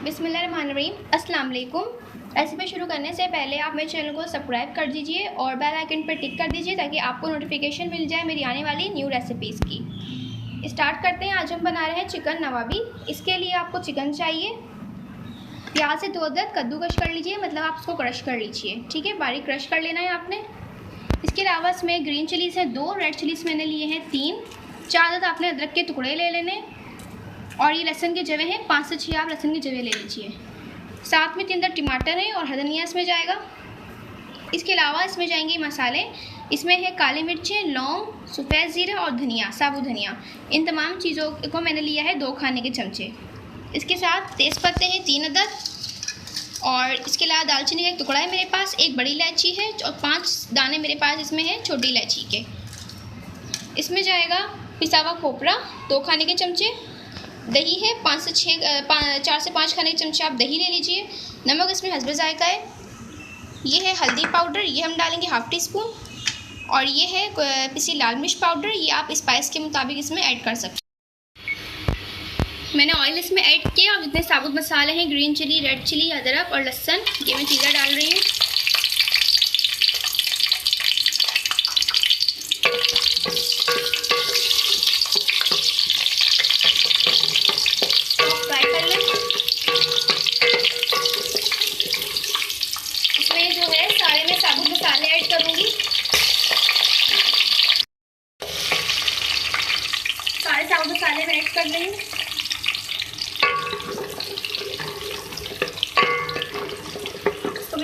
बिस्मिल्लाहिर्रहमानिर्रहीम। अस्सलाम वालेकुम। रेसिपी शुरू करने से पहले आप मेरे चैनल को सब्सक्राइब कर दीजिए और बेल आइकन पर टिक कर दीजिए ताकि आपको नोटिफिकेशन मिल जाए मेरी आने वाली न्यू रेसिपीज़ की। स्टार्ट करते हैं। आज हम बना रहे हैं चिकन नवाबी। इसके लिए आपको चिकन चाहिए, प्याज से 2 अदद कद्दूकश कर लीजिए, मतलब आप उसको क्रश कर लीजिए, ठीक है, बारीक क्रश कर लेना है आपने। इसके अलावा इसमें ग्रीन चिलीज़ हैं 2, रेड चिलीज़ मैंने लिए हैं 3, 4 अदद आपने अदरक के टुकड़े ले लेने और ये लहसुन के जवे हैं 5 से 6 आप लहसुन के जवे ले लीजिए। साथ में 3 अदद टमाटर हैं और हरा धनिया इसमें जाएगा। इसके अलावा इसमें जाएंगे मसाले। इसमें है काली मिर्चें, लौंग, सफ़ेद ज़ीरा और धनिया, साबुत धनिया। इन तमाम चीज़ों को मैंने लिया है 2 खाने के चमचे। इसके साथ तेज़पत्ते हैं 3 अदद और इसके अलावा दालचीनी का एक टुकड़ा है मेरे पास, 1 बड़ी इलायची है और 5 दाने मेरे पास इसमें हैं छोटी इलायची के। इसमें जाएगा पिसा हुआ खोपरा 2 खाने के चमचे। दही है 4 से 5 खाने के चमचे आप दही ले लीजिए। नमक इसमें हस्बे जायका है। ये है हल्दी पाउडर, ये हम डालेंगे 1/2 टीस्पून और ये है पिसी लाल मिर्च पाउडर, ये आप स्पाइस के मुताबिक इसमें ऐड कर सकते हैं। मैंने ऑयल इसमें ऐड किया और जितने साबुत मसाले हैं ग्रीन चिली, रेड चिली, अदरक और लहसुन, ये मैं चीज़ें डाल रही हूँ। फ्राई कर लें। इसमें जो है सारे मैं साबुत मसाले ऐड करूँगी। सारे साबुत मसाले मैं ऐड कर रही हूँ।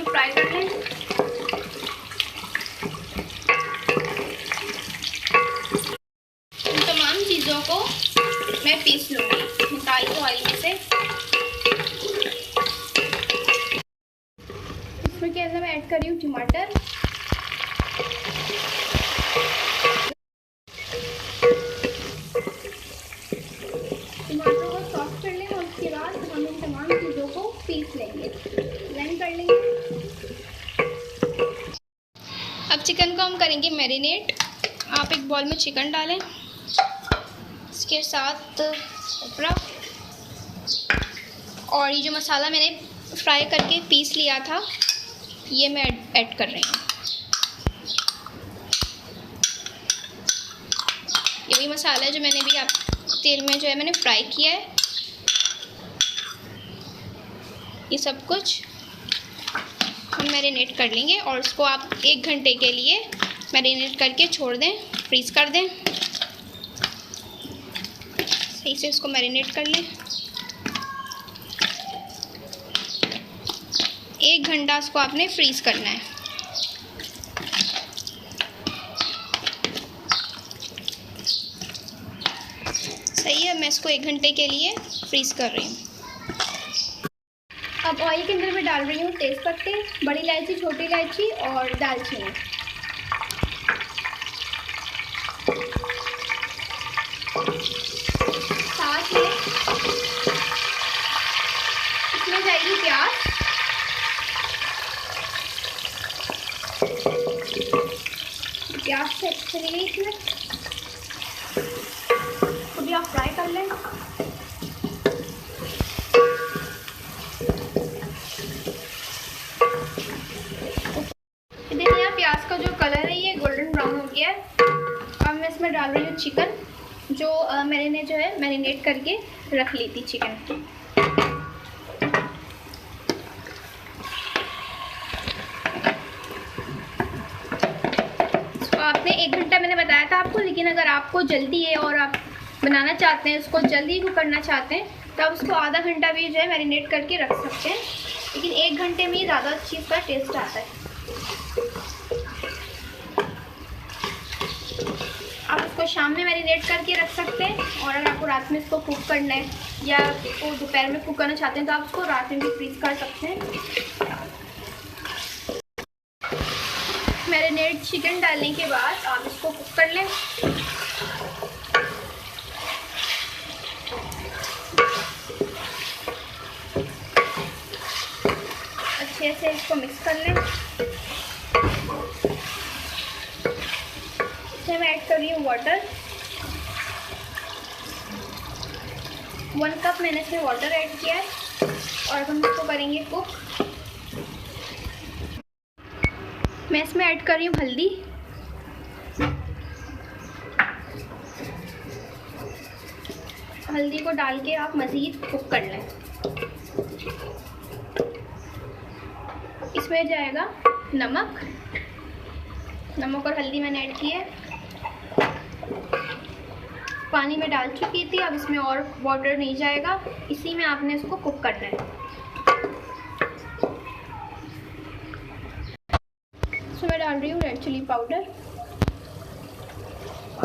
फ्राई कर लें। इन तमाम चीज़ों को मैं पीस लूँगी, निकाल के ऑयल में से। इसमें क्या है, मैं ऐड कर रही हूँ टमाटर। टमाटर को सॉफ्ट कर लें और उसके बाद हम इन तमाम चीज़ों को पीस लेंगे, ब्लेंड कर लेंगे। अब चिकन को हम करेंगे मैरिनेट। आप एक बॉल में चिकन डालें, इसके साथ उपरा और ये जो मसाला मैंने फ्राई करके पीस लिया था ये मैं ऐड कर रही हूँ। ये भी मसाला है जो मैंने भी आप तेल में जो है मैंने फ्राई किया है। ये सब कुछ हम मैरिनेट कर लेंगे और उसको आप 1 घंटे के लिए मैरिनेट करके छोड़ दें, फ्रीज़ कर दें। सही से इसको मैरिनेट कर लें। 1 घंटा इसको आपने फ्रीज़ करना है। सही है, मैं इसको 1 घंटे के लिए फ्रीज़ कर रही हूँ। अब ऑयल के अंदर मैं डाल रही हूँ तेज़पत्ते, बड़ी इलायची, छोटी इलायची और दालचीनी। साथ में इसमें जाएगी प्याज। प्याज से चली गई इसमें, तो भी आप फ्राई कर लें। प्याज का जो कलर है ये गोल्डन ब्राउन हो गया है। अब मैं इसमें डाल रही हूँ चिकन, जो मैंने जो है मैरिनेट करके रख ली थी चिकन। इसको आपने 1 घंटा मैंने बताया था आपको, लेकिन अगर आपको जल्दी है और आप बनाना चाहते हैं, उसको जल्दी कुक करना चाहते हैं तो आप उसको आधा घंटा भी जो है मैरिनेट करके रख सकते हैं, लेकिन 1 घंटे में ही ज़्यादा अच्छी इसका टेस्ट आता है। आप इसको शाम में मैरिनेट करके रख सकते हैं और अगर आपको रात में इसको कुक करना है या इसको दोपहर में कुक करना चाहते हैं तो आप इसको रात में भी फ्रीज कर सकते हैं। मैरिनेट चिकन डालने के बाद आप इसको कुक कर लें। अच्छे से इसको मिक्स कर लें। इसमें मैं ऐड कर रही हूँ वाटर। 1 कप मैंने इसमें वाटर ऐड किया है और और हम इसको करेंगे कुक। मैं इसमें ऐड कर रही हूँ हल्दी, हल्दी को डाल के आप मज़ीद कुक कर लें। इसमें जाएगा नमक, नमक और हल्दी मैंने ऐड की है। पानी में डाल चुकी थी, अब इसमें और वाटर नहीं जाएगा, इसी में आपने इसको कुक करना है। इसमें मैं डाल रही हूँ रेड चिली पाउडर।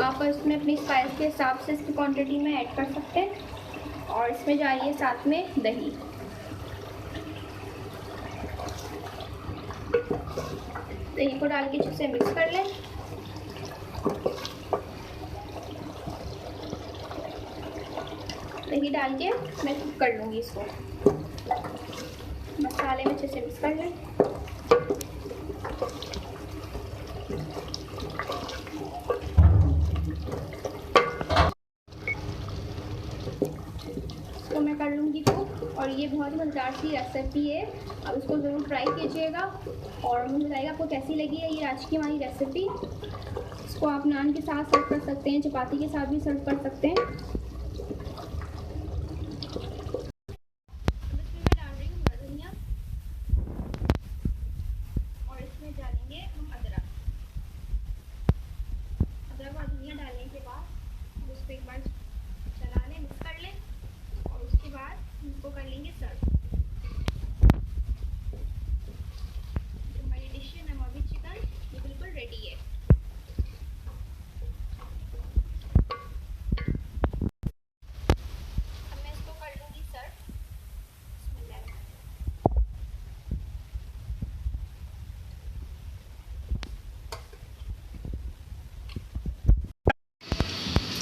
आप इसमें अपनी स्पाइस के हिसाब से इसकी क्वांटिटी में ऐड कर सकते हैं। और इसमें जा रही है साथ में दही। दही को डाल के अच्छे से मिक्स कर लें। दही डाल के मैं कुक कर लूँगी इसको। मसाले में अच्छे से मिक्स कर लें। तो मैं कर लूँगी कुक, और ये बहुत ही मज़ेदार सी रेसिपी है। अब इसको ज़रूर ट्राई कीजिएगा और मुझे बताइएगा आपको कैसी लगी है ये आज की हमारी रेसिपी। इसको आप नान के साथ सर्व कर सकते हैं, चपाती के साथ भी सर्व कर सकते हैं। इसमें मैं डाल रही हूँ हरा धनिया और इसमें डालेंगे हम अदरक। अदरक और धनिया डालने के बाद उसको एक बार चला लें, मिक्स कर लें और उसके बाद इसको कर लेंगे सर्व। जो हमारी डिश है नवाबी चिकन ये बिल्कुल रेडी है। अब मैं इसको कर लूँगी सर्व।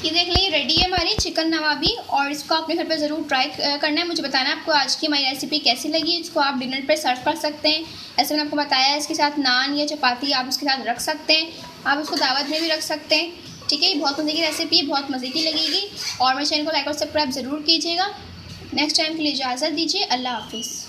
ये देख लें, रेडी है हमारी चिकन नवाबी, और इसको अपने घर पे ज़रूर ट्राई करना है। मुझे बताना है आपको आज की हमारी रेसिपी कैसी लगी। इसको आप डिनर पे सर्व कर सकते हैं, ऐसे मैंने आपको बताया है। इसके साथ नान या चपाती आप इसके साथ रख सकते हैं, आप इसको दावत में भी रख सकते हैं। ठीक है, ये बहुत मज़े की रेसिपी है, बहुत मज़े की लगेगी। और मेरे चैनल को लाइक और सब्सक्राइब ज़रूर कीजिएगा। नेक्स्ट टाइम के लिए इजाज़त दीजिए। अल्लाह हाफिज़।